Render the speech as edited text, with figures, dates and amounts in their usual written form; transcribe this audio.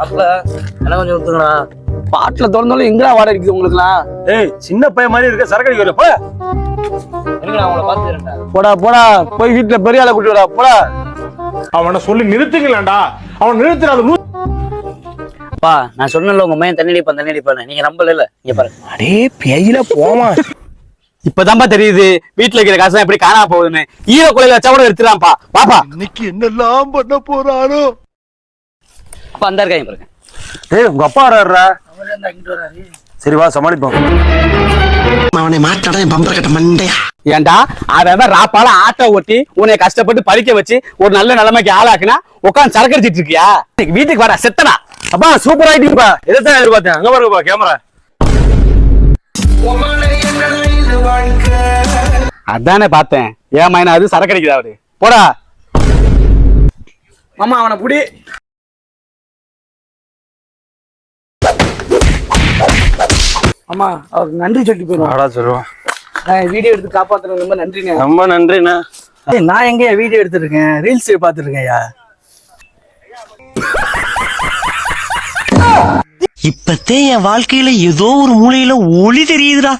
அப்பல என்ன கொஞ்சம் ஊத்துங்களா? பாட்டுல திறந்தாலும் எங்கடா வாடகை இருக்குது உங்களுக்குலாம்? ஏய் சின்ன பையன் மாதிரி இருக்க சரக்கு அடிக்க போல. நான் உங்களை பாத்துக்கிறேன்டா. போடா போடா போய் வீட்டுல பெரிய ஆளை கூட்டி வரா போடா. அவனை சொல்லி நிறுத்துங்களேன்டா. அவன் நிறுத்துறாது. அப்பா நான் சொன்னல உங்க மையன் தண்ணி அடிப்பான்னு நீங்க நம்பல இல்ல. இங்க பாருங்க. அடே பேயில போமா. இப்பதான்ப்பா தெரியுது வீட்டுல இருக்கிற காசு எப்படி காணாம போகுதுன்னு. ஈர கொலையில வச்சா கூட எடுத்துறான்ப்பா. பாப்பா இன்னைக்கு என்னெல்லாம் பண்ண போறானோ. அப்பா அந்த இருக்காங்க பாருங்க. ஏய் உங்க அப்பா வர்றாருடா. சரி வா சமாளிப்போம். அவனை மாட்டாடா என் பம்பர கட்ட மண்டையா. ஏன்டா அவன் ராப்பால ஆட்டோ ஓட்டி உன்னை கஷ்டப்பட்டு படிக்க வச்சு ஒரு நல்ல நிலைமைக்கு ஆளாக்குனா உட்காந்து சரக்கு அடிச்சிட்டு இருக்கியா? வீட்டுக்கு வாடா செத்தனா. அப்பா சூப்பர் ஆயிட்டீங்கப்பா. இதைத்தான் எதிர்பார்த்தேன். அங்க பாருங்கப்பா கேமரா. அதானே பார்த்தேன். ஏன் மைனா அது சரக்கு அடிக்குதா அவரு? போடா மாமா அவனை புடி. ஆமா அவருக்கு நன்றி சொல்லி போயிடுவோம். ஆடா சொல்லுவான். வீடியோ எடுத்து காப்பாத்துறது ரொம்ப நன்றிங்க. ரொம்ப நன்றிண்ணா. நான் எங்க வீடியோ எடுத்துருக்கேன், ரீல்ஸ் பாத்துருக்கேன்யா. இப்பத்தே என் வாழ்க்கையில ஏதோ ஒரு மூலையில ஒளி தெரியுதுடா.